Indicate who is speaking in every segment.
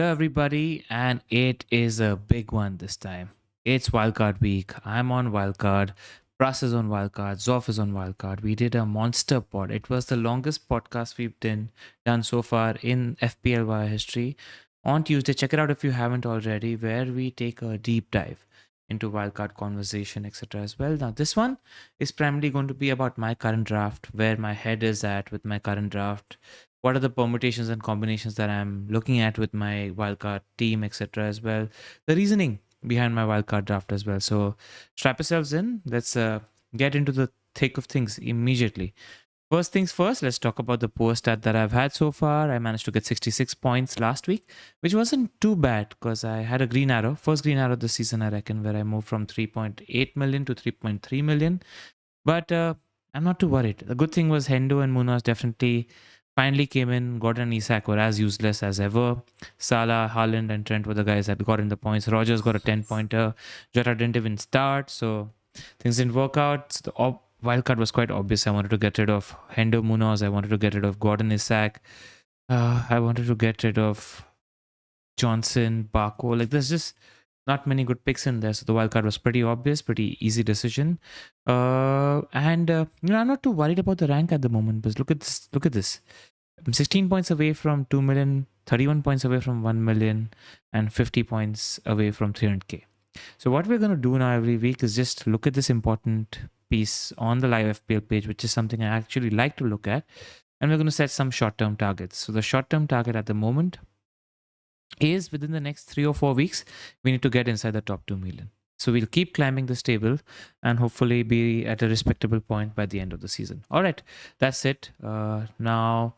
Speaker 1: Hello, everybody, and it is a big one this time. It's Wildcard week. I'm on Wildcard. Pras is on Wildcard. Zoff is on Wildcard. We did a monster pod. It was the longest podcast we've done so far in FPL Wire history. On Tuesday, check it out if you haven't already, where we take a deep dive into wildcard conversation, etc. as well. Now, this one is primarily going to be about my current draft, where my head is at with my current draft, what are the permutations and combinations that I'm looking at with my wildcard team, etc. as well. The reasoning behind my wildcard draft as well. So strap yourselves in. Let's get into the thick of things immediately. First things first, let's talk about the poor stat that I've had so far. I managed to get 66 points last week, which wasn't too bad because I had a green arrow. First green arrow this season, I reckon, where I moved from 3.8 million to 3.3 million. But I'm not too worried. The good thing was Hendo and Munoz definitely finally came in. Gordon and Isak were as useless as ever. Salah, Haaland, and Trent were the guys that got in the points. Rogers got a 10-pointer. Jota didn't even start, so things didn't work out. So the wildcard was quite obvious. I wanted to get rid of Hendo, Munoz. I wanted to get rid of Gordon, Isak. I wanted to get rid of Johnson, Barco. Like, there's just not many good picks in there. So the wildcard was pretty obvious, pretty easy decision. I'm not too worried about the rank at the moment. But look at this. Look at this. I'm 16 points away from 2 million, 31 points away from 1 million, and 50 points away from 300k. So what we're going to do now every week is just look at this important piece on the live FPL page, which is something I actually like to look at. And we're going to set some short-term targets. So the short-term target at the moment is within the next 3 or 4 weeks, we need to get inside the top 2 million. So we'll keep climbing this table and hopefully be at a respectable point by the end of the season. All right, that's it. Now,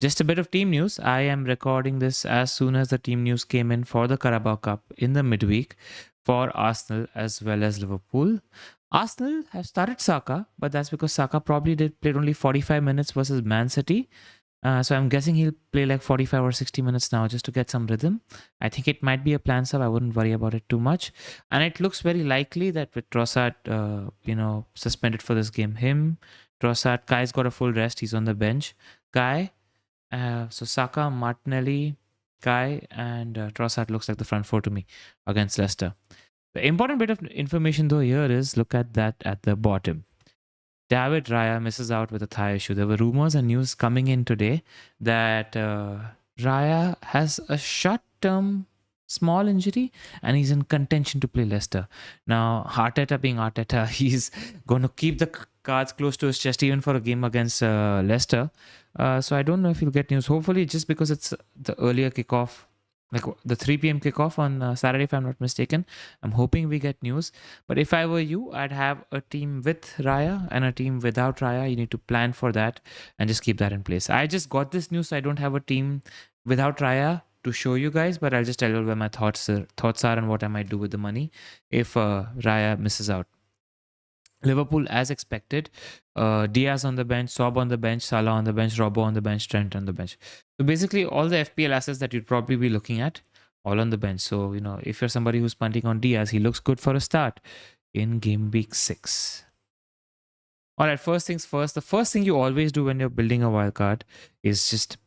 Speaker 1: just a bit of team news. I am recording this as soon as the team news came in for the Carabao Cup in the midweek for Arsenal as well as Liverpool. Arsenal have started Saka, but that's because Saka probably played only 45 minutes versus Man City. So I'm guessing he'll play like 45 or 60 minutes now just to get some rhythm. I think it might be a plan sub. I wouldn't worry about it too much. And it looks very likely that with Trossard, suspended for this game, Trossard, Kai's got a full rest. He's on the bench. Kai, so Saka, Martinelli, Kai, and Trossard looks like the front four to me against Leicester. The important bit of information though here is look at that at the bottom. David Raya misses out with a thigh issue. There were rumors and news coming in today that Raya has a short-term small injury and he's in contention to play Leicester. Now, Arteta being Arteta, he's going to keep the cards close to his chest even for a game against Leicester. So I don't know if he'll get news. Hopefully, just because it's the earlier kickoff, like the 3 p.m. kickoff on Saturday, if I'm not mistaken. I'm hoping we get news. But if I were you, I'd have a team with Raya and a team without Raya. You need to plan for that and just keep that in place. I just got this news, so I don't have a team without Raya to show you guys, but I'll just tell you where my thoughts are and what I might do with the money if Raya misses out. Liverpool, as expected, Diaz on the bench, Sob on the bench, Salah on the bench, Robbo on the bench, Trent on the bench. So basically, all the FPL assets that you'd probably be looking at, all on the bench. So, if you're somebody who's punting on Diaz, he looks good for a start in game week 6. All right, first things first. The first thing you always do when you're building a wildcard is just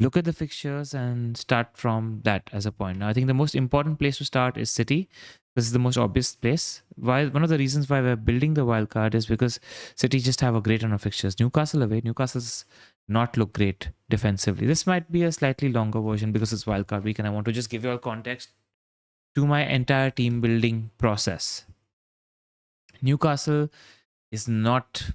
Speaker 1: look at the fixtures and start from that as a point. Now, I think the most important place to start is City. This is the most obvious place. One of the reasons why we're building the wildcard is because City just have a great run of fixtures. Newcastle away. Newcastle's not look great defensively. This might be a slightly longer version because it's wildcard week and I want to just give you all context to my entire team building process. Newcastle is not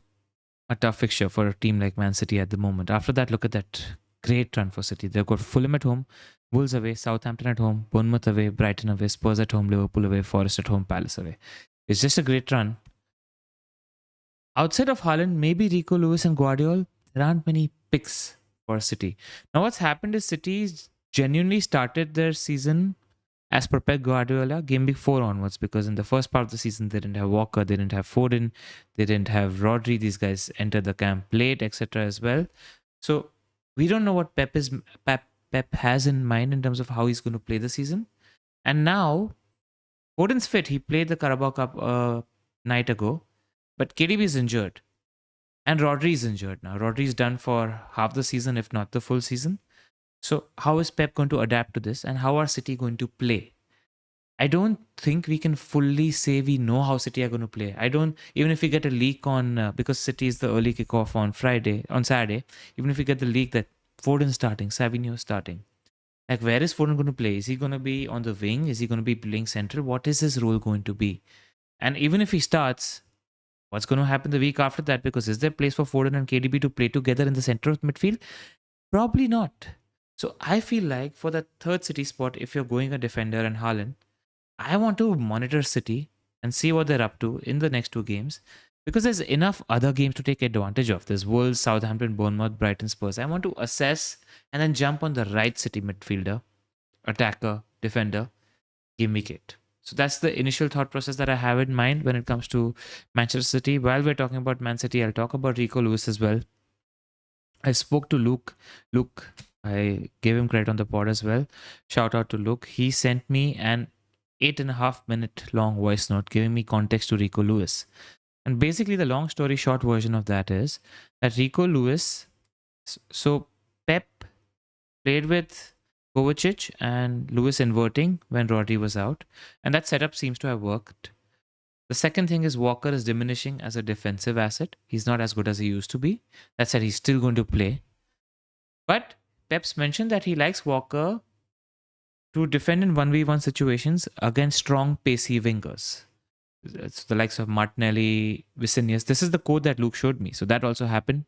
Speaker 1: a tough fixture for a team like Man City at the moment. After that, look at that great run for City. They've got Fulham at home, Wolves away, Southampton at home, Bournemouth away, Brighton away, Spurs at home, Liverpool away, Forest at home, Palace away. It's just a great run. Outside of Haaland, maybe Rico Lewis and Guardiola, there aren't many picks for City. Now what's happened is City genuinely started their season as per Pep Guardiola, game week 4 onwards, because in the first part of the season, they didn't have Walker, they didn't have Foden, they didn't have Rodri. These guys entered the camp late, etc. as well. So we don't know what Pep has in mind in terms of how he's going to play the season. And now, Foden's fit. He played the Carabao Cup a night ago, but KDB is injured. And Rodri is injured now. Rodri is done for half the season, if not the full season. So how is Pep going to adapt to this, and how are City going to play? I don't think we can fully say we know how City are going to play. I don't, even if we get a leak on, because City is the early kickoff on Saturday, even if we get the leak that Foden starting, Savinho starting, like where is Foden going to play? Is he going to be on the wing? Is he going to be playing central? What is his role going to be? And even if he starts, what's going to happen the week after that? Because is there place for Foden and KDB to play together in the center of midfield? Probably not. So I feel like for the third City spot, if you're going a defender and Haaland, I want to monitor City and see what they're up to in the next two games, because there's enough other games to take advantage of. There's Wolves, Southampton, Bournemouth, Brighton, Spurs. I want to assess and then jump on the right City midfielder, attacker, defender, give me Kate. So that's the initial thought process that I have in mind when it comes to Manchester City. While we're talking about Man City, I'll talk about Rico Lewis as well. I spoke to Luke. I gave him credit on the pod as well. Shout out to Luke. He sent me an 8.5 minute long voice note giving me context to Rico Lewis. And basically, the long story short version of that is that Rico Lewis, so Pep played with Kovacic and Lewis inverting when Rodri was out. And that setup seems to have worked. The second thing is Walker is diminishing as a defensive asset. He's not as good as he used to be. That said, he's still going to play. But Pep's mentioned that he likes Walker to defend in 1v1 situations against strong, pacey wingers. It's the likes of Martinelli, Vicinius. This is the code that Luke showed me. So that also happened.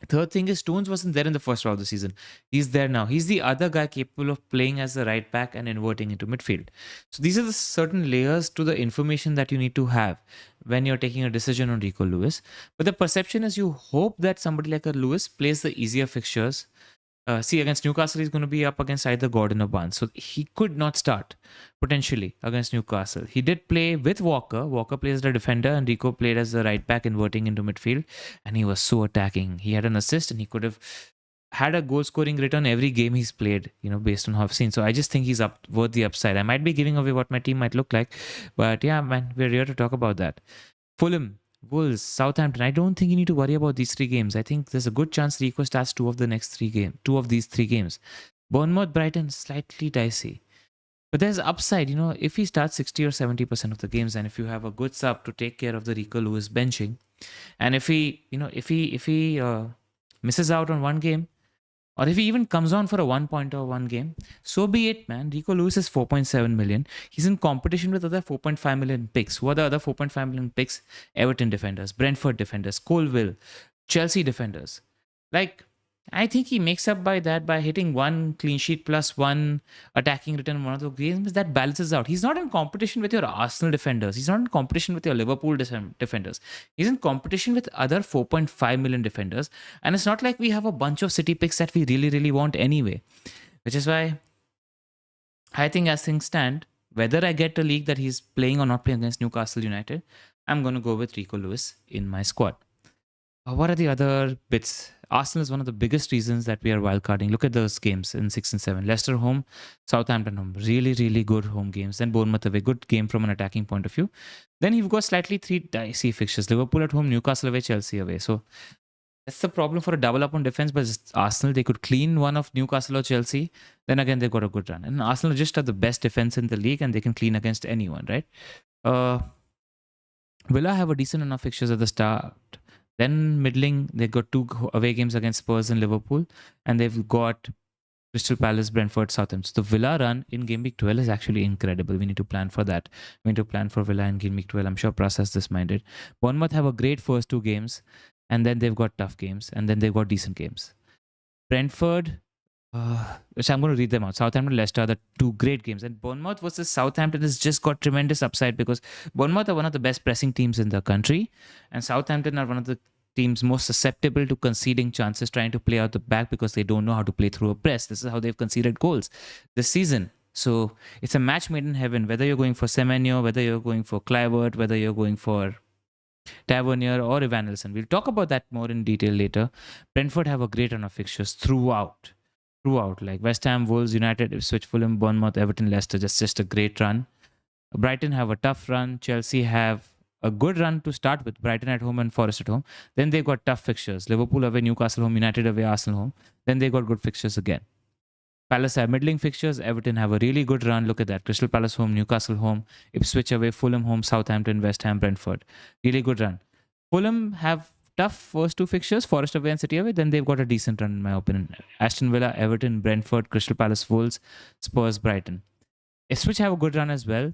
Speaker 1: Third thing is Stones wasn't there in the first round of the season. He's there now. He's the other guy capable of playing as the right back and inverting into midfield. So these are the certain layers to the information that you need to have when you're taking a decision on Rico Lewis. But the perception is you hope that somebody like a Lewis plays the easier fixtures. Against Newcastle, he's going to be up against either Gordon or Barnes. So he could not start, potentially, against Newcastle. He did play with Walker. Walker plays as a defender and Rico played as the right back inverting into midfield. And he was so attacking. He had an assist and he could have had a goal scoring rate on every game he's played, based on how I've seen. So I just think he's worth the upside. I might be giving away what my team might look like. But yeah, man, we're here to talk about that. Fulham, Wolves, Southampton. I don't think you need to worry about these three games. I think there's a good chance Rico starts two of these three games. Bournemouth, Brighton, slightly dicey. But there's upside, if he starts 60 or 70% of the games, and if you have a good sub to take care of the Rico Lewis benching, and if he misses out on one game, or if he even comes on for a 1 pointer one game, so be it, man. Rico Lewis is 4.7 million. He's in competition with other 4.5 million picks. Who are the other 4.5 million picks? Everton defenders, Brentford defenders, Colville, Chelsea defenders. Like, I think he makes up by that by hitting one clean sheet plus one attacking return in one of the games. That balances out. He's not in competition with your Arsenal defenders. He's not in competition with your Liverpool defenders. He's in competition with other 4.5 million defenders. And it's not like we have a bunch of City picks that we really, really want anyway. Which is why I think as things stand, whether I get a league that he's playing or not playing against Newcastle United, I'm going to go with Rico Lewis in my squad. What are the other bits? Arsenal is one of the biggest reasons that we are wildcarding. Look at those games in 6 and 7. Leicester home, Southampton home. Really, really good home games. Then Bournemouth away. Good game from an attacking point of view. Then you've got slightly three dicey fixtures. Liverpool at home, Newcastle away, Chelsea away. So that's the problem for a double up on defense. But Arsenal, they could clean one of Newcastle or Chelsea. Then again, they've got a good run. And Arsenal just have the best defense in the league and they can clean against anyone, right? Villa have a decent enough fixtures at the start. Then middling, they got two away games against Spurs and Liverpool, and they've got Crystal Palace, Brentford, Southampton. So the Villa run in Game Week 12 is actually incredible. We need to plan for that. We need to plan for Villa in Game Week 12. I'm sure Pras has this minded. Bournemouth have a great first two games, and then they've got tough games, and then they've got decent games. Brentford, which I'm going to read them out. Southampton, Leicester are the two great games. And Bournemouth versus Southampton has just got tremendous upside because Bournemouth are one of the best pressing teams in the country, and Southampton are one of the teams most susceptible to conceding chances, trying to play out the back because they don't know how to play through a press. This is how they've conceded goals this season. So it's a match made in heaven, whether you're going for Semenyo, whether you're going for Kluivert, whether you're going for Tavernier or Evanilson. We'll talk about that more in detail later. Brentford have a great run of fixtures throughout, like West Ham, Wolves, United, Ipswich, Fulham, Bournemouth, Everton, Leicester. Just a great run. Brighton have a tough run. Chelsea have a good run to start with, Brighton at home and Forest at home. Then they've got tough fixtures, Liverpool away, Newcastle home, United away, Arsenal home. Then they got good fixtures again. Palace have middling fixtures. Everton have a really good run. Look at that. Crystal Palace home, Newcastle home, Ipswich away, Fulham home, Southampton, West Ham, Brentford. Really good run. Fulham have tough first two fixtures, Forest away and City away. Then they've got a decent run, in my opinion. Aston Villa, Everton, Brentford, Crystal Palace, Wolves, Spurs, Brighton. Ipswich have a good run as well.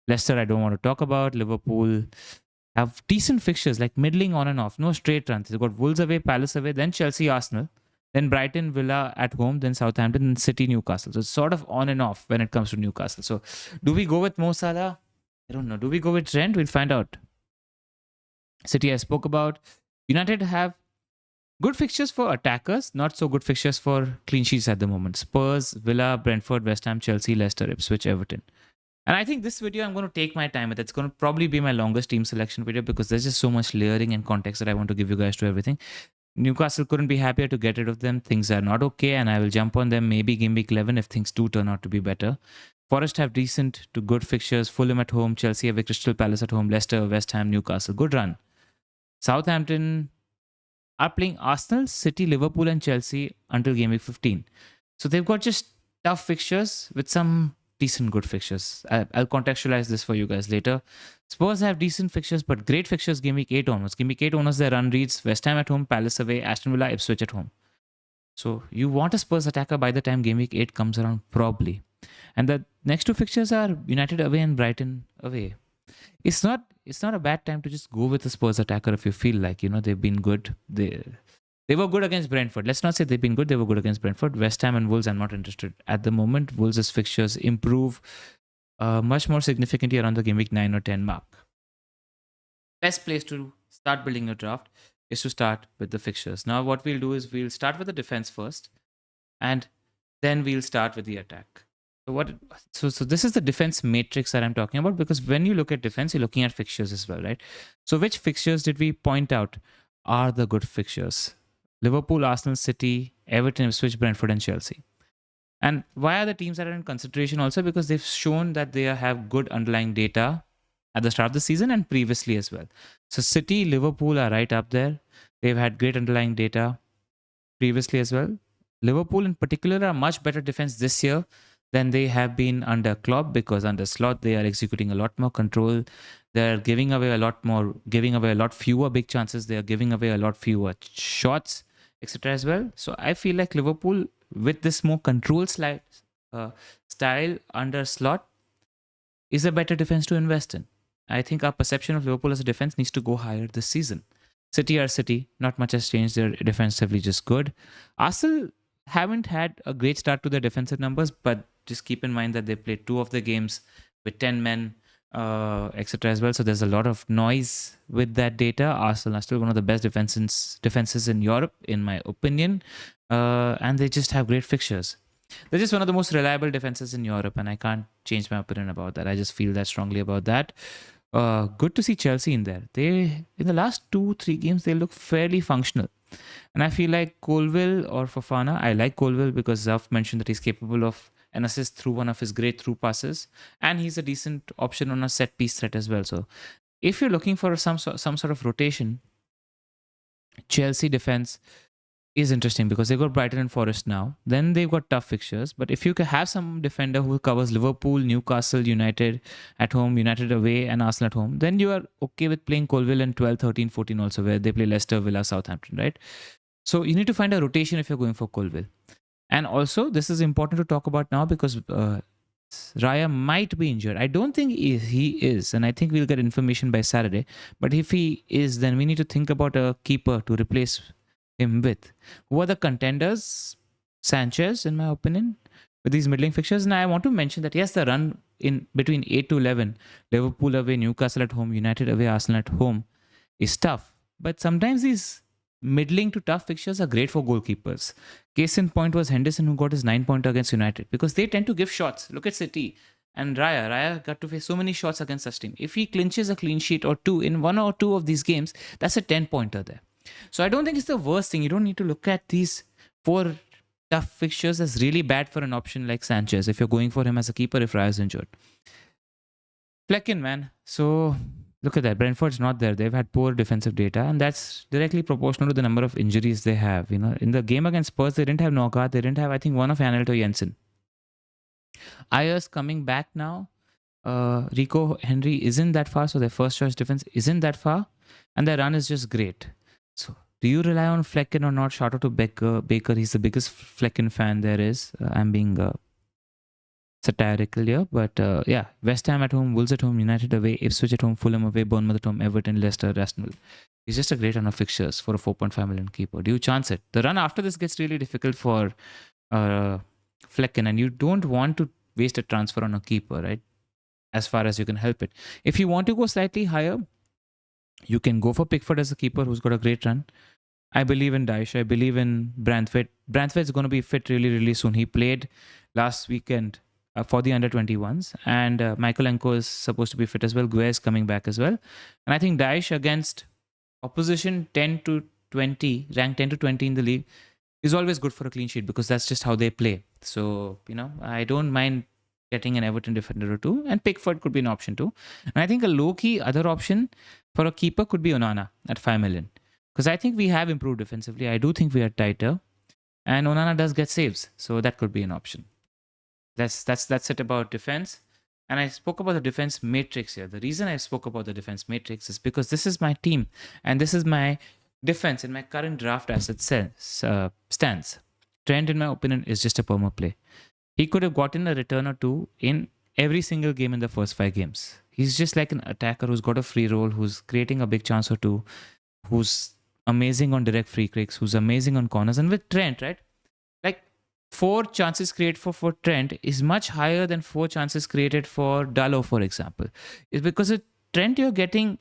Speaker 1: Leicester, I don't want to talk about. Liverpool have decent fixtures, like middling on and off. No straight runs. They've got Wolves away, Palace away, then Chelsea, Arsenal. Then Brighton, Villa at home, then Southampton, and City, Newcastle. So it's sort of on and off when it comes to Newcastle. So do we go with Mo Salah? I don't know. Do we go with Trent? We'll find out. City I spoke about. United have good fixtures for attackers, not so good fixtures for clean sheets at the moment. Spurs, Villa, Brentford, West Ham, Chelsea, Leicester, Ipswich, Everton. And I think this video, I'm going to take my time with. It's going to probably be my longest team selection video because there's just so much layering and context that I want to give you guys to everything. Newcastle couldn't be happier to get rid of them. Things are not okay, and I will jump on them maybe game week 11 if things do turn out to be better. Forest have decent to good fixtures. Fulham at home, Chelsea away, Crystal Palace at home, Leicester, West Ham, Newcastle. Good run. Southampton are playing Arsenal, City, Liverpool, and Chelsea until game week 15. So they've got just tough fixtures with some decent good fixtures. I'll contextualize this for you guys later. Spurs have decent fixtures, but great fixtures game week 8 onwards. Game week 8 onwards, their run reads West Ham at home, Palace away, Aston Villa, Ipswich at home. So you want a Spurs attacker by the time game week 8 comes around, probably. And the next two fixtures are United away and Brighton away. It's not a bad time to just go with a Spurs attacker if you feel like, they've been good. They were good against Brentford. Let's not say they've been good. They were good against Brentford. West Ham and Wolves, I'm not interested. At the moment, Wolves' fixtures improve much more significantly around the game week 9 or 10 mark. Best place to start building your draft is to start with the fixtures. Now, what we'll do is we'll start with the defense first, and then we'll start with the attack. So this is the defense matrix that I'm talking about, because when you look at defense, you're looking at fixtures as well, right? So which fixtures did we point out are the good fixtures? Liverpool, Arsenal, City, Everton, Ipswich, Brentford, and Chelsea. And why are the teams that are in consideration also? Because they've shown that they have good underlying data at the start of the season and previously as well. So City, Liverpool are right up there. They've had great underlying data previously as well. Liverpool in particular are much better defense this year than they have been under Klopp, because under Slot they are executing a lot more control. They're giving away a lot fewer big chances. They are giving away a lot fewer shots, etc. as well. So I feel like Liverpool, with this more control style under Slot, is a better defense to invest in. I think our perception of Liverpool as a defense needs to go higher this season. City are City. Not much has changed. They're defensively just good. Arsenal haven't had a great start to their defensive numbers, but just keep in mind that they played 2 of the games with 10 men, etc. as well. So there's a lot of noise with that data. Arsenal are still one of the best defenses in Europe, in my opinion. And they just have great fixtures. They're just one of the most reliable defenses in Europe, and I can't change my opinion about that. I just feel that strongly about that. Good to see Chelsea in there. In the last 2-3 games, they look fairly functional. And I feel like Colville or Fofana, I like Colville because Zaf mentioned that he's capable of an assist through one of his great through passes, and he's a decent option on a set piece threat as well. So if you're looking for some sort of rotation, Chelsea defense is interesting because they've got Brighton and Forest now. Then they've got tough fixtures. But if you can have some defender who covers Liverpool, Newcastle, United at home, United away, and Arsenal at home, then you are okay with playing Colville in 12, 13, 14 also, where they play Leicester, Villa, Southampton, right? So you need to find a rotation if you're going for Colville. And also, this is important to talk about now because Raya might be injured. I don't think he is, and I think we'll get information by Saturday. But if he is, then we need to think about a keeper to replace him with. Who are the contenders? Sanchez, in my opinion, with these middling fixtures. And I want to mention that, yes, the run in between 8 to 11, Liverpool away, Newcastle at home, United away, Arsenal at home, is tough. But sometimes these middling to tough fixtures are great for goalkeepers. Case in point was Henderson, who got his 9-pointer against United, because they tend to give shots. Look at City and Raya. Raya got to face so many shots against such team. If he clinches a clean sheet or 2 in 1 or 2 of these games, that's a 10-pointer there. So I don't think it's the worst thing. You don't need to look at these 4 tough fixtures as really bad for an option like Sanchez if you're going for him as a keeper if Raya's injured. Flecken, man. So Look at that. Brentford's not there. They've had poor defensive data, and that's directly proportional to the number of injuries they have. In the game against Spurs, they didn't have Knockout. They didn't have, I think, one of Anelto Jensen. Ayers coming back now. Rico Henry isn't that far, so their first choice defense isn't that far, and their run is just great. So, do you rely on Flecken or not? Shout out to Baker, he's the biggest Flecken fan there is. I'm being satirical here, but yeah, West Ham at home, Wolves at home, United away, Ipswich at home, Fulham away, Bournemouth at home, Everton, Leicester, Arsenal. He's just a great run of fixtures for a 4.5 million keeper. Do you chance it? The run after this gets really difficult for Flecken, and you don't want to waste a transfer on a keeper, right? As far as you can help it. If you want to go slightly higher, you can go for Pickford as a keeper who's got a great run. I believe in Daesh. I believe in Branthwaite. Branthwaite's going to be fit really, really soon. He played last weekend for the under-21s, and Michaelenko is supposed to be fit as well. Gué is coming back as well. And I think Daesh against opposition 10 to 20, ranked 10 to 20 in the league, is always good for a clean sheet because that's just how they play. So, I don't mind getting an Everton defender or two, and Pickford could be an option too. And I think a low-key other option for a keeper could be Onana at 5 million. Because I think we have improved defensively. I do think we are tighter. And Onana does get saves. So that could be an option. That's it about defense. And I spoke about the defense matrix here. The reason I spoke about the defense matrix is because this is my team. And this is my defense in my current draft as it stands. Trent, in my opinion, is just a perma play. He could have gotten a return or two in every single game in the first 5 games. He's just like an attacker who's got a free role, who's creating a big chance or two, who's amazing on direct free kicks, who's amazing on corners. And with Trent, right? Like 4 chances created for Trent is much higher than 4 chances created for Dalot, for example. It's because with Trent, you're getting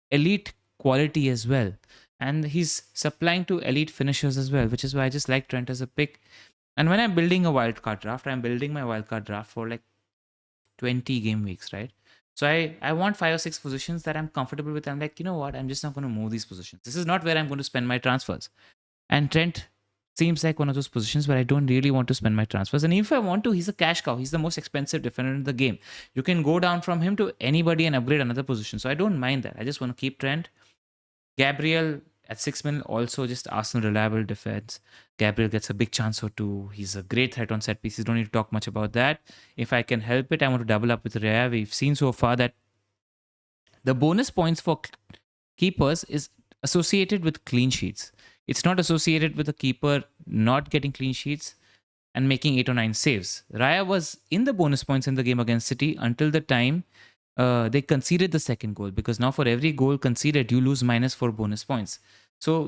Speaker 1: elite quality as well. And he's supplying to elite finishers as well, which is why I just like Trent as a pick. And when I'm building a wildcard draft, I'm building my wildcard draft for like 20 game weeks, right? So I want 5 or 6 positions that I'm comfortable with. I'm like, you know what? I'm just not going to move these positions. This is not where I'm going to spend my transfers. And Trent seems like one of those positions where I don't really want to spend my transfers. And if I want to, he's a cash cow. He's the most expensive defender in the game. You can go down from him to anybody and upgrade another position. So I don't mind that. I just want to keep Trent. Gabriel at 6 million, also just Arsenal reliable defense. Gabriel gets a big chance or two. He's a great threat on set pieces. Don't need to talk much about that. If I can help it, I want to double up with Raya. We've seen so far that the bonus points for keepers is associated with clean sheets. It's not associated with a keeper not getting clean sheets and making 8 or 9 saves. Raya was in the bonus points in the game against City until the time they conceded the second goal, because now for every goal conceded, you lose -4 bonus points. So,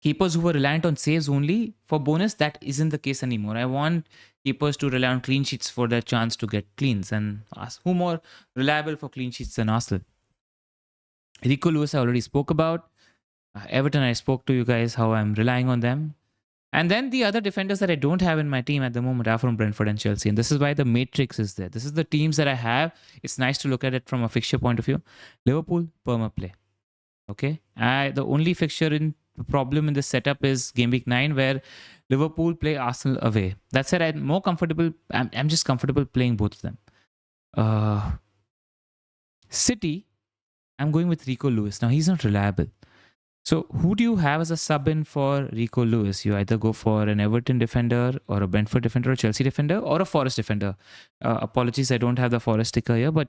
Speaker 1: keepers who were reliant on saves only for bonus, that isn't the case anymore. I want keepers to rely on clean sheets for their chance to get cleans. And who more reliable for clean sheets than Arsenal? Rico Lewis, I already spoke about. Everton, I spoke to you guys how I'm relying on them. And then the other defenders that I don't have in my team at the moment are from Brentford and Chelsea. And this is why the matrix is there. This is the teams that I have. It's nice to look at it from a fixture point of view. Liverpool, perma play. Okay. The only fixture in problem in this setup is game week 9, where Liverpool play Arsenal away. That said, I'm more comfortable. I'm just comfortable playing both of them. City, I'm going with Rico Lewis. Now, he's not reliable. So who do you have as a sub-in for Rico Lewis? You either go for an Everton defender or a Brentford defender or a Chelsea defender or a Forest defender. Apologies, I don't have the Forest sticker here, but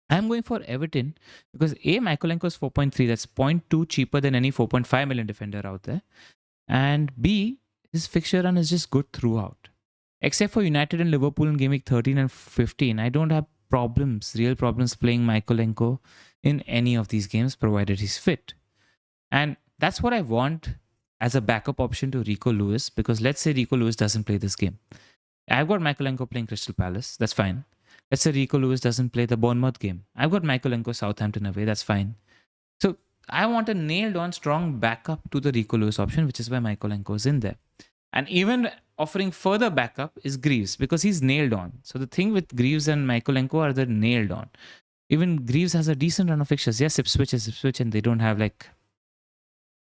Speaker 1: I'm going for Everton because A, Michaelenko is 4.3. That's 0.2 cheaper than any 4.5 million defender out there. And B, his fixture run is just good throughout. Except for United and Liverpool in game week 13 and 15, I don't have real problems playing Michaelenko in any of these games, provided he's fit. And that's what I want as a backup option to Rico Lewis, because let's say Rico Lewis doesn't play this game. I've got Michaelenko playing Crystal Palace. That's fine. Let's say Rico Lewis doesn't play the Bournemouth game. I've got Michaelenko Southampton away. That's fine. So I want a nailed-on strong backup to the Rico Lewis option, which is why Michaelenko is in there. And even offering further backup is Greaves, because he's nailed on. So the thing with Greaves and Michaelenko are they're nailed on. Even Greaves has a decent run of fixtures. Yes, Ipswich is Ipswich, and they don't have like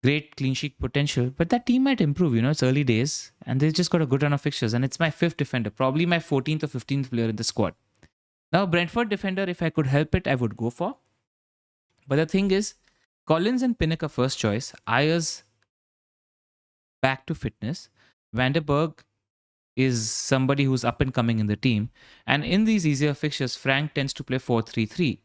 Speaker 1: great clean sheet potential, but that team might improve. It's early days and they've just got a good run of fixtures, and it's my 5th defender, probably my 14th or 15th player in the squad. Now, Brentford defender, if I could help it, I would go for. But the thing is, Collins and Pinnock are first choice. Ayers back to fitness. Vanderberg is somebody who's up and coming in the team. And in these easier fixtures, Frank tends to play 4-3-3.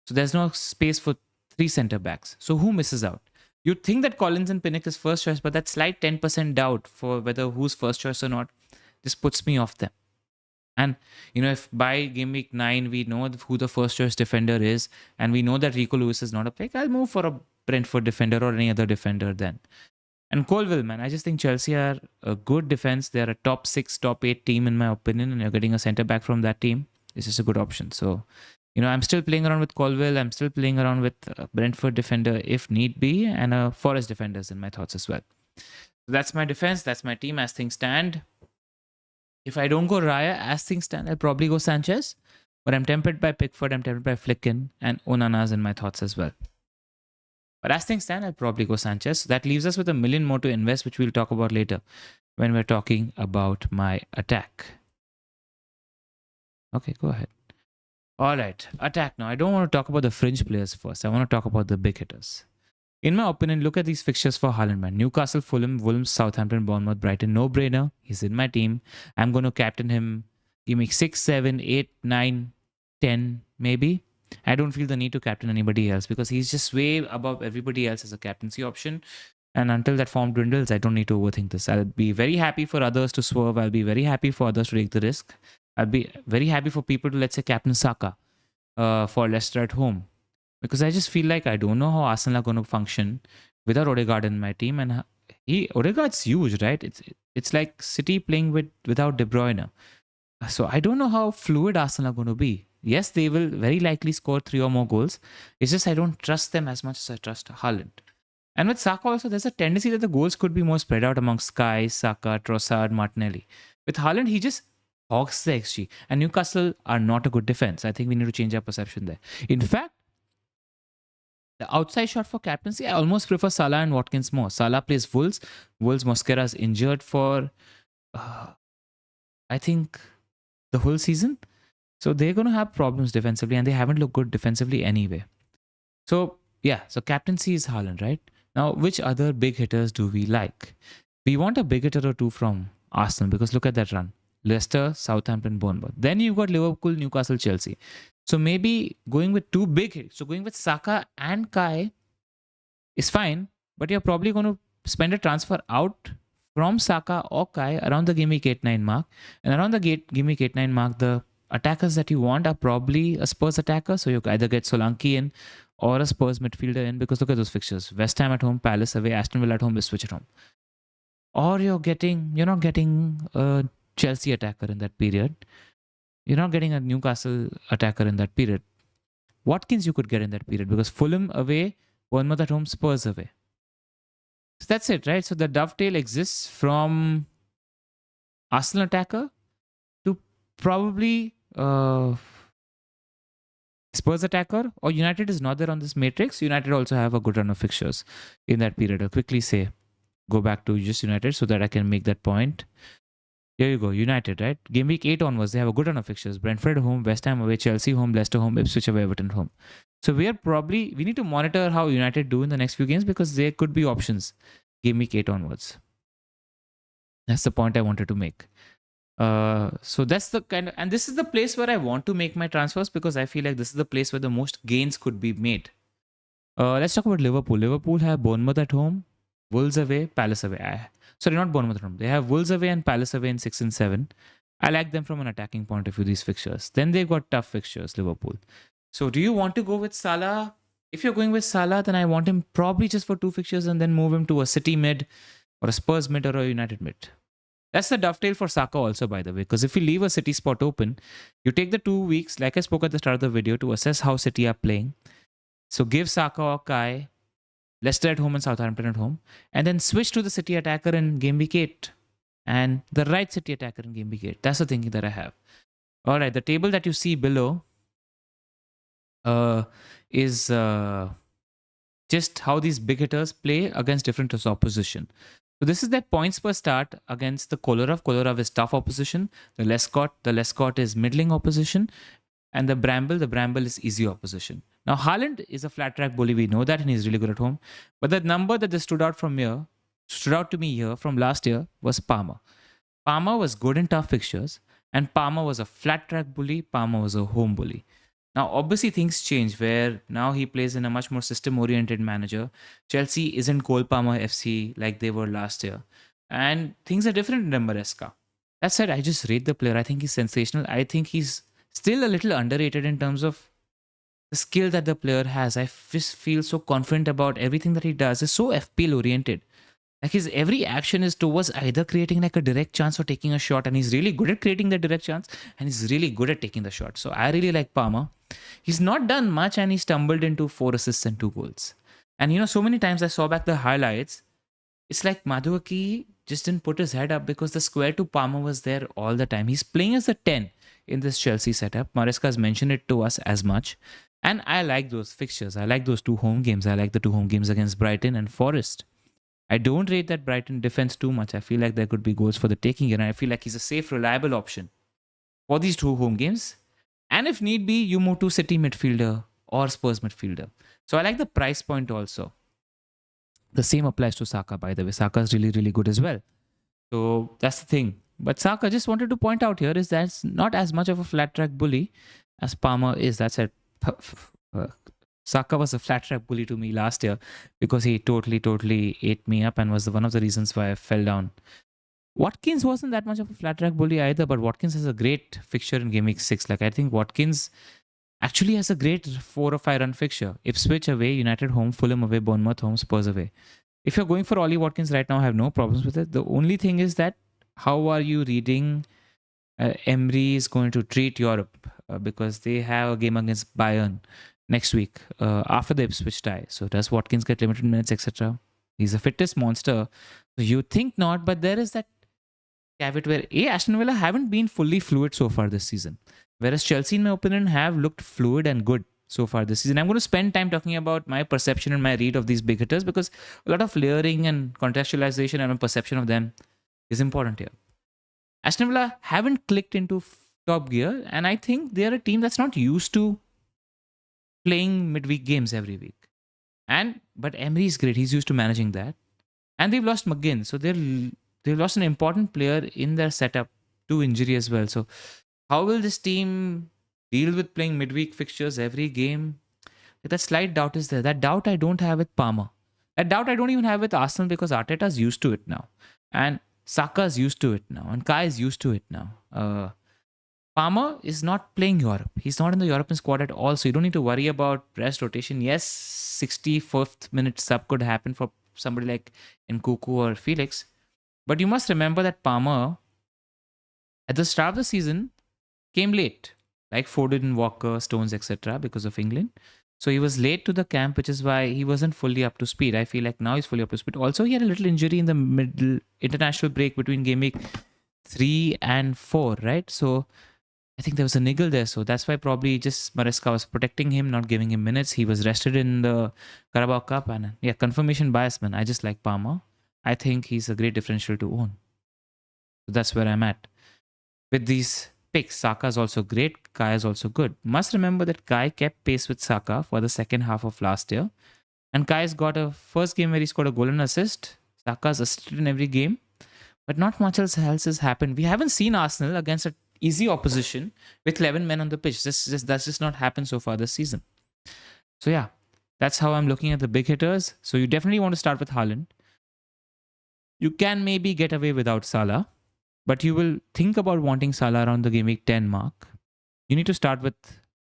Speaker 1: So there's no space for three centre backs. So who misses out? You'd think that Collins and Pinnock is first choice, but that slight 10% doubt for whether who's first choice or not just puts me off them. And, if by game week 9 we know who the first choice defender is, and we know that Rico Lewis is not a pick, I'll move for a Brentford defender or any other defender then. And Colville, man, I just think Chelsea are a good defense. They're a top 6, top 8 team in my opinion, and you're getting a centre back from that team. It's just a good option. So, I'm still playing around with Colville. I'm still playing around with a Brentford defender if need be, and a Forest defenders in my thoughts as well. So that's my defense. That's my team as things stand. If I don't go Raya, as things stand, I'll probably go Sanchez. But I'm tempted by Pickford, I'm tempted by Flicken, and Onana's in my thoughts as well. But as things stand, I'll probably go Sanchez. So that leaves us with $1 million more to invest, which we'll talk about later when we're talking about my attack. Okay, go ahead. All right, attack now. I don't want to talk about the fringe players first. I want to talk about the big hitters. In my opinion, look at these fixtures for Haaland, man. Newcastle, Fulham, Wolves, Southampton, Bournemouth, Brighton. No-brainer. He's in my team. I'm going to captain him. Give me 6, 7, 8, 9, 10, maybe. I don't feel the need to captain anybody else because he's just way above everybody else as a captaincy option. And until that form dwindles, I don't need to overthink this. I'll be very happy for others to swerve. I'll be very happy for others to take the risk. I'll be very happy for people to, let's say, captain Saka for Leicester at home. Because I just feel like I don't know how Arsenal are going to function without Odegaard in my team. And Odegaard's huge, right? It's like City playing without De Bruyne. So I don't know how fluid Arsenal are going to be. Yes, they will very likely score 3 or more goals. It's just I don't trust them as much as I trust Haaland. And with Saka also, there's a tendency that the goals could be more spread out among Sky, Saka, Trossard, Martinelli. With Haaland, he just hogs the XG. And Newcastle are not a good defense. I think we need to change our perception there. In fact, the outside shot for captaincy, I almost prefer Salah and Watkins more. Salah plays Wolves. Wolves, Mosquera is injured for, I think, the whole season. So they're going to have problems defensively, and they haven't looked good defensively anyway. So, yeah, so captaincy is Haaland, right? Now, which other big hitters do we like? We want a big hitter or two from Arsenal because look at that run. Leicester, Southampton, Bournemouth. Then you've got Liverpool, Newcastle, Chelsea. So maybe going with two big hits. So going with Saka and Kai is fine, but you're probably going to spend a transfer out from Saka or Kai around the game week 8-9 mark. And around the game week 8-9 mark, the attackers that you want are probably a Spurs attacker. So you either get Solanke in or a Spurs midfielder in because look at those fixtures. West Ham at home, Palace away, Aston Villa at home, Ipswich at home. Or you're not getting a Chelsea attacker in that period. You're not getting a Newcastle attacker in that period. Watkins you could get in that period because Fulham away, Bournemouth at home, Spurs away. So that's it, right? So the dovetail exists from Arsenal attacker to probably Spurs attacker, or United is not there on this matrix. United also have a good run of fixtures in that period. I'll quickly go back to just United so that I can make that point. Here you go, United, right? Game week 8 onwards, they have a good run of fixtures. Brentford home, West Ham away, Chelsea home, Leicester home, Ipswich away, Everton home. So we need to monitor how United do in the next few games because there could be options game week 8 onwards. That's the point I wanted to make. So that's the and this is the place where I want to make my transfers because I feel like this is the place where the most gains could be made. Let's talk about Liverpool. Liverpool have Bournemouth at home, Wolves away, Palace away. Sorry, not Bournemouth at home. They have Wolves away and Palace away in 6 and 7. I like them from an attacking point of view, these fixtures. Then they've got tough fixtures, Liverpool. So do you want to go with Salah? If you're going with Salah, then I want him probably just for 2 fixtures and then move him to a City mid or a Spurs mid or a United mid. That's the dovetail for Saka also, by the way, because if you leave a City spot open, you take the 2 weeks, like I spoke at the start of the video, to assess how City are playing. So give Saka or Kai Leicester at home and Southampton at home, and then switch to the City attacker in game week 8 and the right City attacker in game week 8. That's the thinking that I have. All right, the table that you see below is just how these big hitters play against different opposition. So this is their points per start against the Kolarov. Kolarov is tough opposition. The Lescott is middling opposition. And the bramble is easy opposition. Now Haaland is a flat track bully, we know that, and he's really good at home. But the number that just stood out to me here from last year was Palmer. Palmer was good in tough fixtures, and Palmer was a flat track bully. Palmer was a home bully. Now, obviously, things change where now he plays in a much more system oriented manager. Chelsea isn't Cole Palmer FC like they were last year. And things are different in Maresca. That said, I just rate the player. I think he's sensational. I think he's still a little underrated in terms of the skill that the player has. I just feel so confident about everything that he does. It's so FPL oriented. Like his every action is towards either creating like a direct chance or taking a shot, and he's really good at creating the direct chance, and he's really good at taking the shot. So I really like Palmer. He's not done much, and he stumbled into 4 assists and 2 goals. And so many times I saw back the highlights. It's like Maduaki just didn't put his head up because the square to Palmer was there all the time. He's playing as a 10 in this Chelsea setup. Maresca has mentioned it to us as much. And I like those fixtures. I like those 2 home games. I like the 2 home games against Brighton and Forest. I don't rate that Brighton defense too much. I feel like there could be goals for the taking, and I feel like he's a safe, reliable option for these 2 home games. And if need be, you move to City midfielder or Spurs midfielder. So I like the price point also. The same applies to Saka, by the way. Saka is really, really good as well. So that's the thing. But Saka, just wanted to point out here, is that's not as much of a flat track bully as Palmer is. That's it. Saka was a flat track bully to me last year because he totally ate me up and was one of the reasons why I fell down. Watkins wasn't that much of a flat track bully either, but Watkins has a great fixture in Game Week 6. Like, I think Watkins actually has a great 4 or 5 run fixture. Ipswich away, United home, Fulham away, Bournemouth home, Spurs away. If you're going for Ollie Watkins right now, I have no problems with it. The only thing is that how are you reading Emery is going to treat Europe because they have a game against Bayern next week after the Ipswich tie. So does Watkins get limited minutes, etc.? He's a fitness monster. So you think not, but there is that caveat where Aston Villa haven't been fully fluid so far this season. Whereas Chelsea, in my opinion, have looked fluid and good so far this season. I'm going to spend time talking about my perception and my read of these big hitters because a lot of layering and contextualization and my perception of them is important here. Aston Villa haven't clicked into top gear, and I think they're a team that's not used to playing midweek games every week. But Emery is great. He's used to managing that. And they've lost McGinn. So they've lost an important player in their setup to injury as well. So how will this team deal with playing midweek fixtures every game? That slight doubt is there. That doubt I don't have with Palmer. That doubt I don't even have with Arsenal because Arteta's used to it now. And Saka's used to it now. And Kai is used to it now. Palmer is not playing Europe. He's not in the European squad at all. So you don't need to worry about rest rotation. Yes, 64th minute sub could happen for somebody like Nkuku or Felix. But you must remember that Palmer, at the start of the season, came late. Like Foden, Walker, Stones, etc. because of England. So he was late to the camp, which is why he wasn't fully up to speed. I feel like now he's fully up to speed. Also, he had a little injury in the middle international break between game week 3 and 4, right? So I think there was a niggle there. So that's why probably just Maresca was protecting him, not giving him minutes. He was rested in the Carabao Cup. And yeah, confirmation bias, man. I just like Palmer. I think he's a great differential to own. So that's where I'm at. With these picks, Saka is also great. Kai is also good. Must remember that Kai kept pace with Saka for the second half of last year. And Kai's got a first game where he scored a goal and assist. Saka's assisted in every game. But not much else has happened. We haven't seen Arsenal against an easy opposition with 11 men on the pitch. That's just not happened so far this season. So yeah, that's how I'm looking at the big hitters. So you definitely want to start with Haaland. You can maybe get away without Salah, but you will think about wanting Salah around the game week 10 mark. You need to start with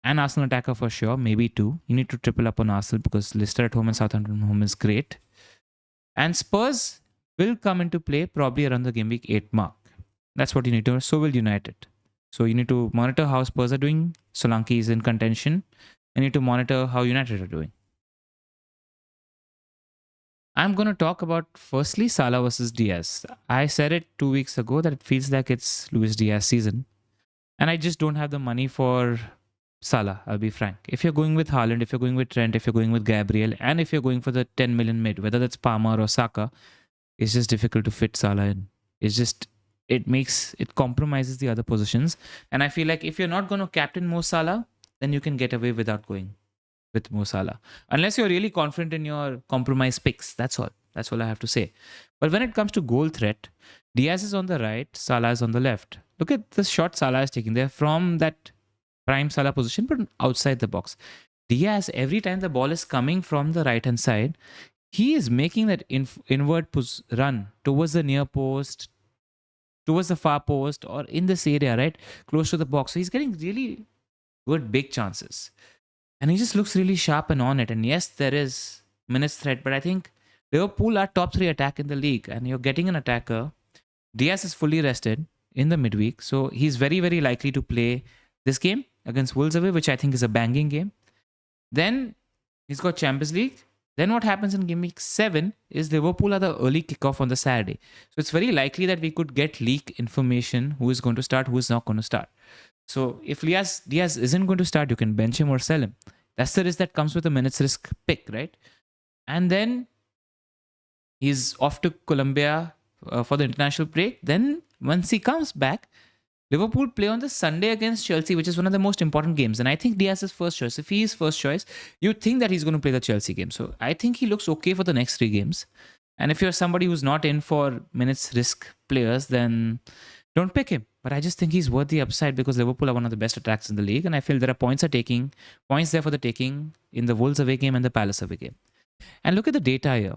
Speaker 1: an Arsenal attacker for sure, maybe 2. You need to triple up on Arsenal because Leicester at home and Southampton at home is great. And Spurs will come into play probably around the game week 8 mark. That's what you need to. So will United. So you need to monitor how Spurs are doing. Solanke is in contention. And you need to monitor how United are doing. I'm going to talk about firstly Salah versus Diaz. I said it 2 weeks ago that it feels like it's Luis Diaz season. And I just don't have the money for Salah, I'll be frank. If you're going with Haaland, if you're going with Trent, if you're going with Gabriel, and if you're going for the 10 million mid, whether that's Palmer or Saka, it's just difficult to fit Salah in. It's it compromises the other positions. And I feel like if you're not going to captain Mo Salah, then you can get away without going with Mo Salah, unless you're really confident in your compromise picks. That's all I have to say. But when it comes to goal threat, Diaz is on the right, Salah is on the left. Look at the shot Salah is taking there from that prime Salah position, but outside the box. Diaz, every time the ball is coming from the right hand side, he is making that inward run towards the near post, towards the far post, or in this area, right? Close to the box. So he's getting really good big chances. And he just looks really sharp and on it. And yes, there is minutes threat, but I think Liverpool are top 3 attack in the league, and you're getting an attacker. Diaz is fully rested in the midweek, so he's very, very likely to play this game against Wolves away, which I think is a banging game. Then he's got Champions League. Then what happens in Game Week 7 is Liverpool are the early kickoff on the Saturday. So it's very likely that we could get leak information who is going to start, who is not going to start. So if Diaz isn't going to start, you can bench him or sell him. That's the risk that comes with a minutes risk pick, right? And then he's off to Colombia for the international break. Then once he comes back, Liverpool play on the Sunday against Chelsea, which is one of the most important games. And I think Diaz is first choice. If he is first choice, you'd think that he's going to play the Chelsea game. So I think he looks okay for the next 3 games. And if you're somebody who's not in for minutes risk players, then don't pick him. But I just think he's worth the upside because Liverpool are one of the best attacks in the league. And I feel there are points there for the taking in the Wolves away game and the Palace away game. And look at the data here.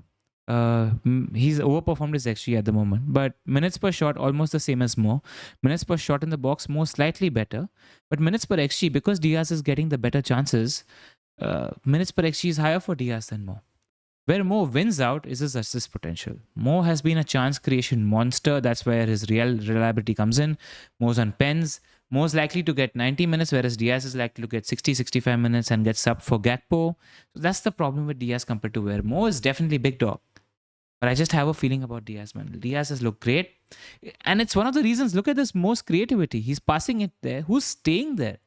Speaker 1: He's overperformed his XG at the moment, but minutes per shot almost the same as Mo. Minutes per shot in the box, Mo slightly better, but minutes per XG, because Diaz is getting the better chances, minutes per XG is higher for Diaz than Mo. Where Mo wins out is his assist potential. Mo has been a chance creation monster. That's where his real reliability comes in. Mo's on pens. Mo's likely to get 90 minutes, whereas Diaz is likely to get 60, 65 minutes and get subbed for Gakpo. So that's the problem with Diaz compared to where Mo is definitely big dog. But I just have a feeling about Diaz, man. Diaz has looked great. And it's one of the reasons, look at this Mo's creativity. He's passing it there. Who's staying there?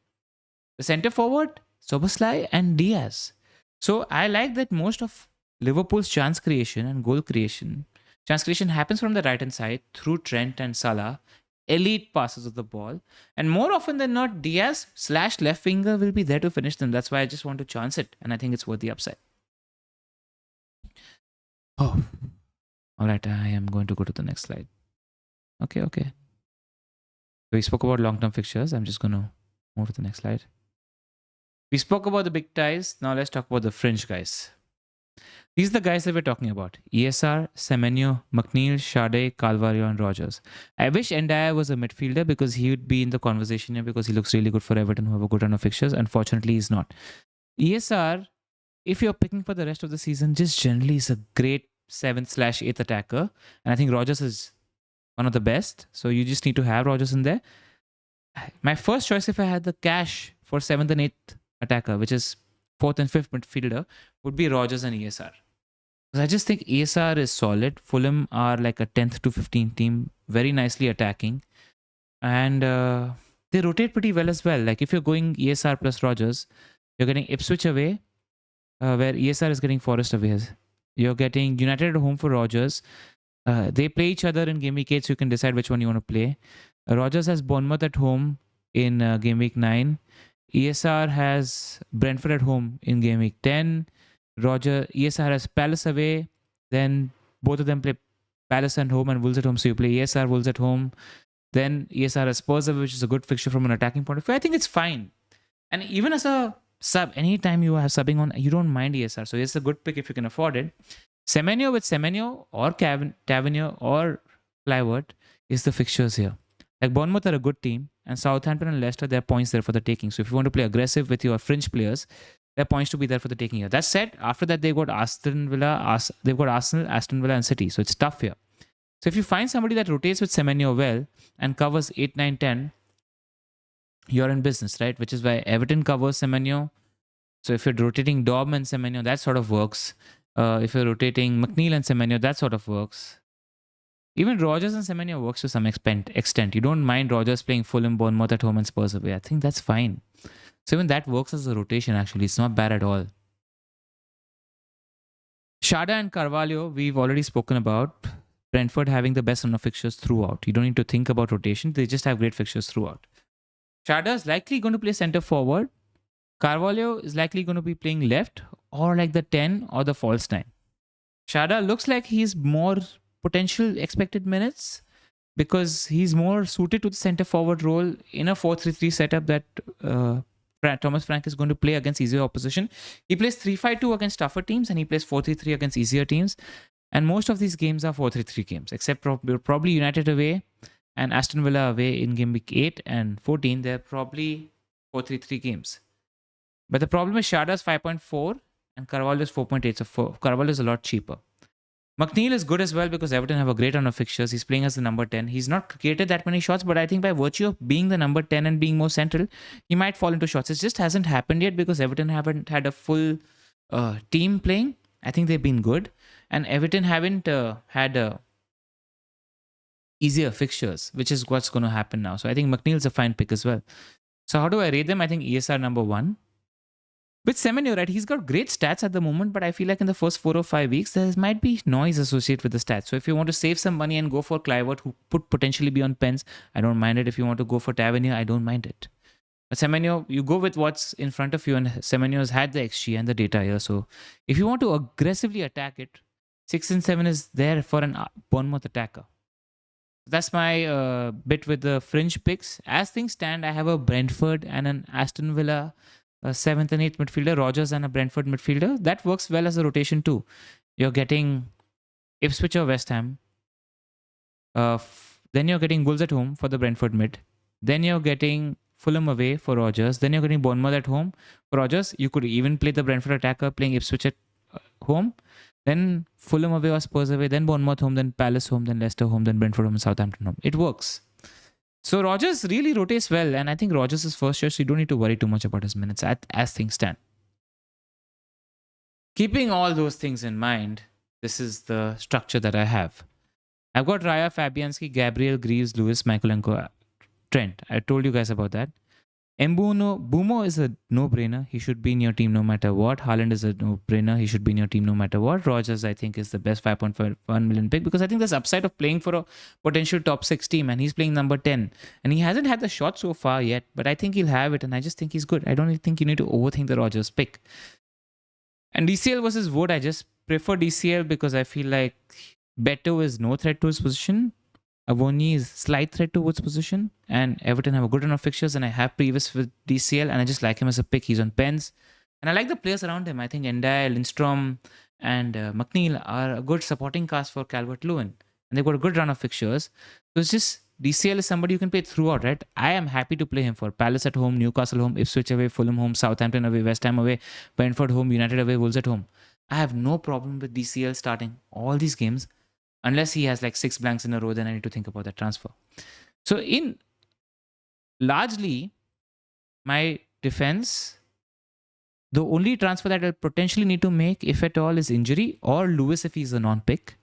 Speaker 1: The centre forward, Szoboszlai and Diaz. So I like that most of Liverpool's chance creation and goal creation. Chance creation happens from the right hand side through Trent and Salah. Elite passes of the ball. And more often than not, Diaz/left winger will be there to finish them. That's why I just want to chance it. And I think it's worth the upside. Oh. Alright, I am going to go to the next slide. Okay. So we spoke about long-term fixtures. I'm just going to move to the next slide. We spoke about the big ties. Now let's talk about the fringe guys. These are the guys that we're talking about. ESR, Semenyo, McNeil, Sade, Calvario, and Rogers. I wish Ndiaye was a midfielder because he would be in the conversation here because he looks really good for Everton who have a good run of fixtures. Unfortunately, he's not. ESR, if you're picking for the rest of the season, just generally is a great 7/8 attacker. And I think Rogers is one of the best. So you just need to have Rogers in there. My first choice, if I had the cash for 7th and 8th attacker, which is 4th and 5th midfielder, would be Rogers and ESR. Because I just think ESR is solid. Fulham are like a 10th to 15th team, very nicely attacking. And they rotate pretty well as well. Like if you're going ESR plus Rogers, you're getting Ipswich away, where ESR is getting Forest away. You're getting United at home for Rogers. They play each other in Game Week 8, so you can decide which one you want to play. Rogers has Bournemouth at home in Game Week 9. ESR has Brentford at home in Game Week 10. ESR has Palace away. Then both of them play Palace at home and Wolves at home. So you play ESR, Wolves at home. Then ESR has Spurs away, which is a good fixture from an attacking point of view. I think it's fine. And even as a sub, anytime you have subbing on, you don't mind ESR. So it's a good pick if you can afford it. Semenyo with Semenyo or Tavernier or Clivert is the fixtures here. Like Bournemouth are a good team, and Southampton and Leicester, there are points there for the taking. So if you want to play aggressive with your fringe players, there are points to be there for the taking here. That said, after that they've got Aston Villa, they've got Arsenal, Aston Villa and City. So it's tough here. So if you find somebody that rotates with Semenyo well and covers 8, 9, 10, you're in business, right? Which is why Everton covers Semenyo. So if you're rotating Dom and Semenyo, that sort of works. If you're rotating McNeil and Semenyo, that sort of works. Even Rogers and Semenyo works to some extent. You don't mind Rogers playing Fulham, Bournemouth at home and Spurs away. I think that's fine. So even that works as a rotation actually. It's not bad at all. Shada and Carvalho, we've already spoken about. Brentford having the best run of fixtures throughout. You don't need to think about rotation. They just have great fixtures throughout. Shada is likely going to play center forward. Carvalho is likely going to be playing left or like the 10 or the false 9. Shada looks like he's more potential expected minutes because he's more suited to the center forward role in a 4-3-3 setup that Thomas Frank is going to play against easier opposition. He plays 3-5-2 against tougher teams and he plays 4-3-3 against easier teams. And most of these games are 4-3-3 games, except probably United away and Aston Villa away in game week 8 and 14. They're probably 4-3-3 games. But the problem is Shada's 5.4 and Carvalho is 4.8. So Carvalho is a lot cheaper. McNeil is good as well because Everton have a great run of fixtures. He's playing as the number 10. He's not created that many shots, but I think by virtue of being the number 10 and being more central, he might fall into shots. It just hasn't happened yet because Everton haven't had a full team playing. I think they've been good. And Everton haven't had easier fixtures, which is what's going to happen now. So I think McNeil's a fine pick as well. So how do I rate them? I think ESR number 1. With Semenyo, right, he's got great stats at the moment, but I feel like in the first 4 or 5 weeks, there might be noise associated with the stats. So if you want to save some money and go for Clivert, who could potentially be on pens, I don't mind it. If you want to go for Tavernier, I don't mind it. But Semenyo, you go with what's in front of you, and Semenyo has had the XG and the data here. So if you want to aggressively attack it, 6 and 7 is there for an Bournemouth attacker. That's my bit with the fringe picks. As things stand, I have a Brentford and an Aston Villa 7th and 8th midfielder, Rogers and a Brentford midfielder. That works well as a rotation too. You're getting Ipswich or West Ham. Then you're getting Wolves at home for the Brentford mid. Then you're getting Fulham away for Rogers. Then you're getting Bournemouth at home for Rogers. You could even play the Brentford attacker playing Ipswich at home. Then Fulham away or Spurs away. Then Bournemouth home. Then Palace home. Then Leicester home. Then Brentford home and Southampton home. It works. So Rogers really rotates well, and I think Rogers is first choice, so you don't need to worry too much about his minutes as things stand. Keeping all those things in mind, this is the structure that I have. I've got Raya, Fabianski, Gabriel, Greaves, Lewis, Michaelenko, Trent. I told you guys about that. Bumo is a no-brainer. He should be in your team no matter what. Haaland is a no-brainer. He should be in your team no matter what. Rogers, I think, is the best 5.1 million pick because I think there's upside of playing for a potential top 6 team, and he's playing number 10. And he hasn't had the shot so far yet, but I think he'll have it, and I just think he's good. I don't think you need to overthink the Rogers pick. And DCL versus Wood, I just prefer DCL because I feel like Beto is no threat to his position. Avoni is slight threat to Wood's position, and Everton have a good run of fixtures, and I have previous with DCL, and I just like him as a pick. He's on pens, and I like the players around him. I think Endai, Lindstrom, and McNeil are a good supporting cast for Calvert-Lewin, and they've got a good run of fixtures. So it's just DCL is somebody you can play throughout, right? I am happy to play him for Palace at home, Newcastle home, Ipswich away, Fulham home, Southampton away, West Ham away, Brentford home, United away, Wolves at home. I have no problem with DCL starting all these games. Unless he has like 6 blanks in a row, then I need to think about that transfer. So in largely my defense, the only transfer that I'll potentially need to make, if at all, is injury or Lewis if he's a non-pick.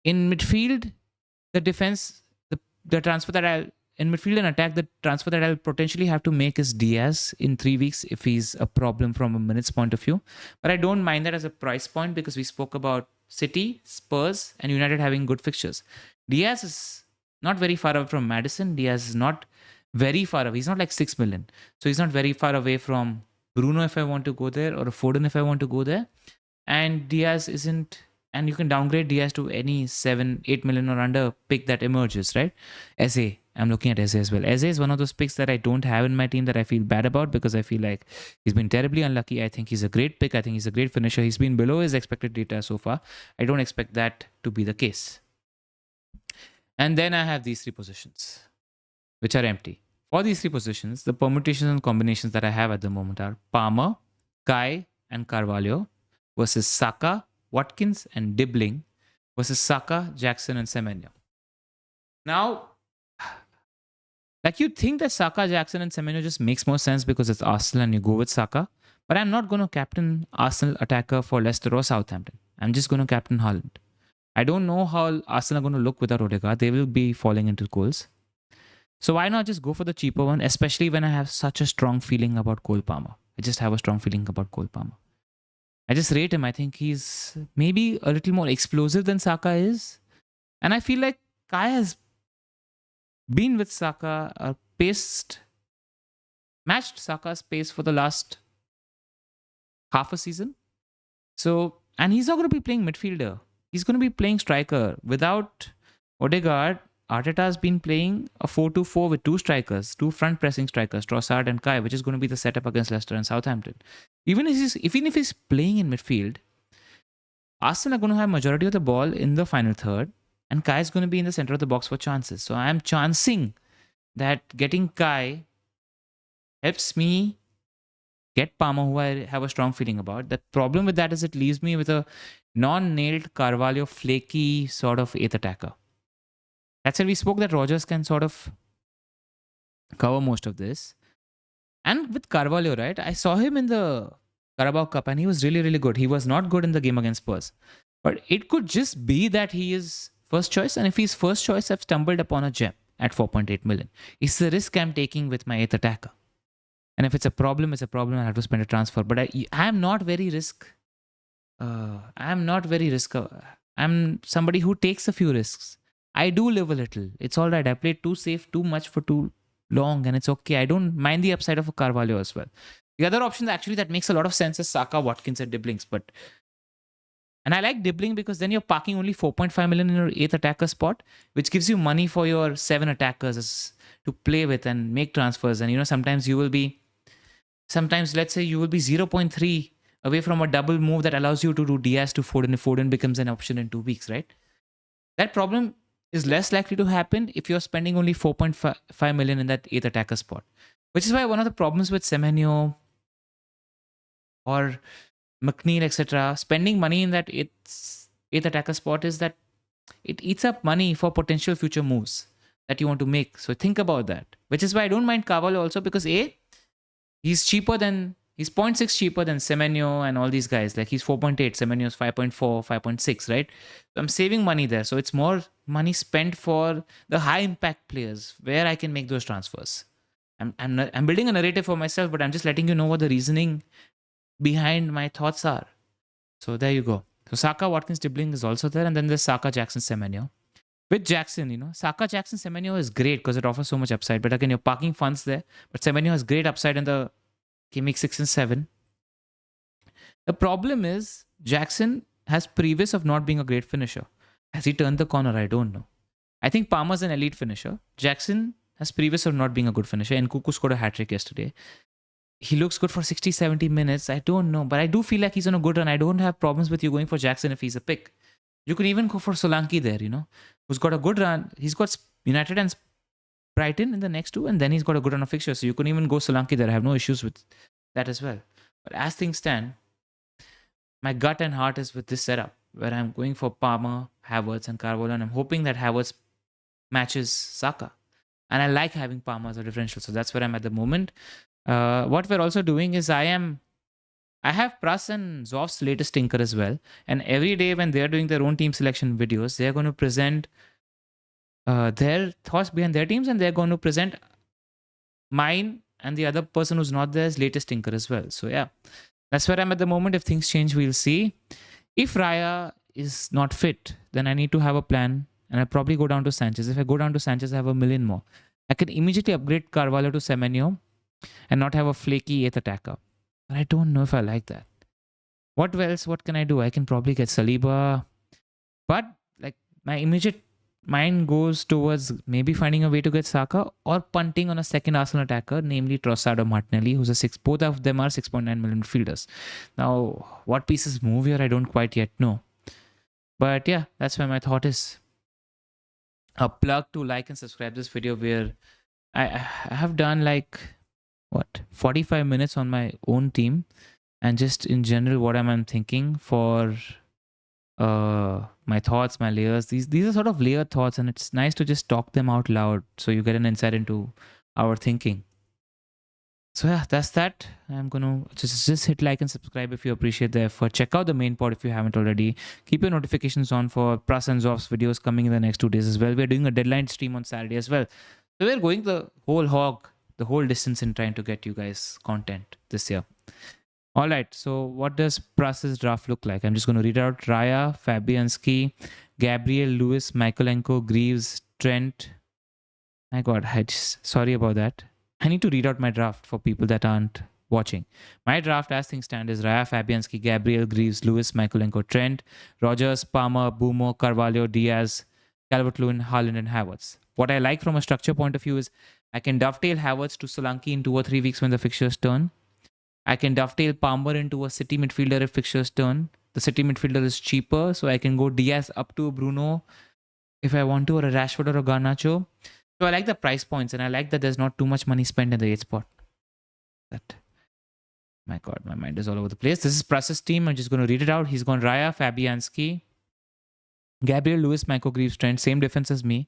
Speaker 1: In midfield, the defense, the transfer that I'll in midfield and attack, the transfer that I'll potentially have to make is Diaz in 3 weeks if he's a problem from a minutes point of view. But I don't mind that as a price point because we spoke about City, Spurs, and United having good fixtures. Diaz is not very far away from Maddison. Diaz is not very far away. He's not like 6 million. So he's not very far away from Bruno if I want to go there, or Foden if I want to go there. And Diaz isn't, and you can downgrade Diaz to any 7, 8 million or under pick that emerges, right? Eze. I'm looking at Eze as well. Eze is one of those picks that I don't have in my team that I feel bad about because I feel like he's been terribly unlucky. I think he's a great pick. I think he's a great finisher. He's been below his expected data so far. I don't expect that to be the case. And then I have these 3 positions, which are empty. For these 3 positions, the permutations and combinations that I have at the moment are Palmer, Kai, and Carvalho versus Saka, Watkins, and Dibbling versus Saka, Jackson, and Semenyo. Now, like you think that Saka, Jackson, and Semenyo just makes more sense because it's Arsenal and you go with Saka. But I'm not going to captain Arsenal attacker for Leicester or Southampton. I'm just going to captain Haaland. I don't know how Arsenal are going to look without Odegaard. They will be falling into goals. So why not just go for the cheaper one, especially when I have such a strong feeling about Cole Palmer. I just have a strong feeling about Cole Palmer. I just rate him. I think he's maybe a little more explosive than Saka is. And I feel like Kai has been with Saka, matched Saka's pace for the last half a season. So, and he's not going to be playing midfielder. He's going to be playing striker. Without Odegaard, Arteta has been playing a 4-2-4 with two strikers, two front pressing strikers, Trossard and Kai, which is going to be the setup against Leicester and Southampton. Even if he's playing in midfield, Arsenal are going to have majority of the ball in the final third, and Kai is going to be in the center of the box for chances. So I am chancing that getting Kai helps me get Palmer, who I have a strong feeling about. The problem with that is it leaves me with a non-nailed Carvalho flaky sort of eighth attacker. That's why we spoke that Rodgers can sort of cover most of this. And with Carvalho, right, I saw him in the Carabao Cup and he was really, really good. He was not good in the game against Spurs. But it could just be that he is first choice. And if he's first choice, I've stumbled upon a gem at 4.8 million. It's the risk I'm taking with my eighth attacker. And if it's a problem, it's a problem. I have to spend a transfer. But I am not very risk. I'm not very risk. I'm somebody who takes a few risks. I do live a little. It's all right. I played too safe, too much for too long, and it's okay. I don't mind the upside of a Carvalho as well. The other option actually that makes a lot of sense is Saka, Watkins, and Dibblings. And I like Dibbling because then you're parking only 4.5 million in your eighth attacker spot, which gives you money for your 7 attackers to play with and make transfers. And sometimes let's say you will be 0.3 away from a double move that allows you to do Diaz to Foden if Foden becomes an option in 2 weeks, right? That problem is less likely to happen if you're spending only 4.5 million in that 8th attacker spot. Which is why one of the problems with Semenyo or McNeil, etc., spending money in that 8th attacker spot is that it eats up money for potential future moves that you want to make. So think about that. Which is why I don't mind Carvalho also because he's 0.6 cheaper than Semenyo and all these guys. Like he's 4.8, Semenyo is 5.4, 5.6, right? So I'm saving money there. So it's more money spent for the high impact players where I can make those transfers. I'm building a narrative for myself, but I'm just letting you know what the reasoning behind my thoughts are. So there you go. So Saka, Watkins, Dibbling is also there. And then there's Saka, Jackson, Semenyo. With Jackson, Saka, Jackson, Semenyo is great because it offers so much upside. But again, you're parking funds there. But Semenyo has great upside in the Gameweek 6 and 7. The problem is Jackson has previous of not being a great finisher. Has he turned the corner? I don't know. I think Palmer's an elite finisher. Jackson has previous of not being a good finisher. And Kuku scored a hat-trick yesterday. He looks good for 60, 70 minutes. I don't know. But I do feel like he's on a good run. I don't have problems with you going for Jackson if he's a pick. You could even go for Solanke there, who's got a good run. He's got United and Brighton in the next 2, and then he's got a good run of fixtures. So you can even go Solanke there. I have no issues with that as well. But as things stand, my gut and heart is with this setup where I'm going for Palmer, Havertz, and Carvalho, and I'm hoping that Havertz matches Saka. And I like having Palmer as a differential. So that's where I'm at the moment. What we're also doing is I have Pras and Zoff's latest tinker as well. And every day when they're doing their own team selection videos, they're going to present their thoughts behind their teams, and they're going to present mine and the other person who's not there's latest tinker as well. So yeah, that's where I'm at the moment. If things change, we'll see. If Raya is not fit, then I need to have a plan, and I'll probably go down to Sanchez. If I go down to Sanchez, I have a million more. I can immediately upgrade Carvalho to Semenyo and not have a flaky 8th attacker. But I don't know if I like that. What else? What can I do? I can probably get Saliba. But like my immediate mind goes towards maybe finding a way to get Saka or punting on a second Arsenal attacker, namely Trossard or Martinelli, who's a 6. Both of them are 6.9 million fielders. Now, what pieces move here, I don't quite yet know. But yeah, that's where my thought is. A plug to like and subscribe this video where I have done 45 minutes on my own team and just in general what I'm thinking for my thoughts, my layers. These are sort of layered thoughts, and it's nice to just talk them out loud so you get an insight into our thinking. So yeah, that's that. I'm gonna just hit like and subscribe if you appreciate the effort. Check out the main pod if you haven't already. Keep your notifications on for Pras and Zoff's videos coming in the next 2 days as well. We're doing a deadline stream on Saturday as well. So we're going the whole distance in trying to get you guys content this year. All right, so what does Pras's draft look like? I'm just going to read out Raya, Fabianski, Gabriel, Lewis, Michaelenko, Greaves, Trent. My God, sorry about that. I need to read out my draft for people that aren't watching. My draft as things stand is Raya, Fabianski, Gabriel, Greaves, Lewis, Michaelenko, Trent, Rogers, Palmer, Bumo, Carvalho, Diaz, Calvert-Lewin, Haaland, and Havertz. What I like from a structure point of view is I can dovetail Havertz to Solanke in 2 or 3 weeks when the fixtures turn. I can dovetail Palmer into a City midfielder if fixtures turn. The City midfielder is cheaper, so I can go Diaz up to Bruno if I want to, or a Rashford or a Garnacho. So I like the price points, and I like that there's not too much money spent in the 8th spot. That, my God, my mind is all over the place. This is Pras's team. I'm just going to read it out. He's gone Raya, Fabianski, Gabriel, Lewis, Michael, Greaves, Trent, same defense as me.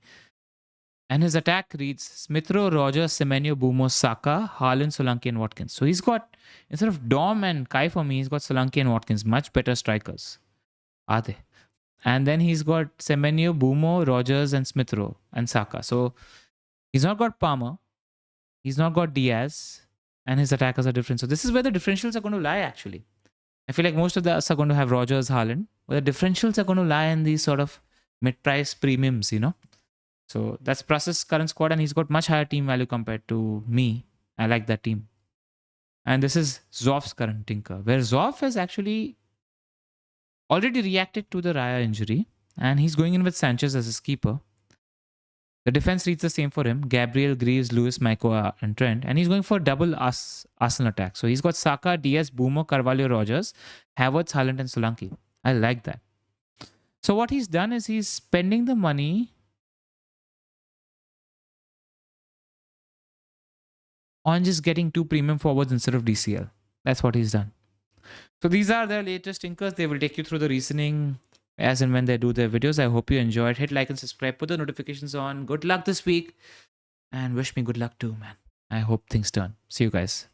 Speaker 1: And his attack reads Smith Rowe, Rogers, Semenyo, Bumo, Saka, Haaland, Solanke, and Watkins. So he's got, instead of Dom and Kai for me, he's got Solanke and Watkins. Much better strikers. Are they? And then he's got Semenyo, Bumo, Rogers, and Smith Rowe, and Saka. So he's not got Palmer. He's not got Diaz. And his attackers are different. So this is where the differentials are going to lie, actually. I feel like most of us are going to have Rogers, Haaland. But the differentials are going to lie in these sort of mid-price premiums, you know. So that's Pras's current squad, and he's got much higher team value compared to me. I like that team. And this is Zoff's current tinker, where Zoff has actually already reacted to the Raya injury, and he's going in with Sanchez as his keeper. The defense reads the same for him. Gabriel, Greaves, Lewis, Maiko, and Trent. And he's going for double Arsenal attack. So he's got Saka, Diaz, Bumo, Carvalho, Rogers, Havertz, Haaland, and Solanke. I like that. So what he's done is he's spending the money on just getting 2 premium forwards instead of DCL. That's what he's done. So these are their latest tinkers. They will take you through the reasoning as and when they do their videos. I hope you enjoyed. Hit like and subscribe. Put the notifications on. Good luck this week. And wish me good luck too, man. I hope things turn. See you guys.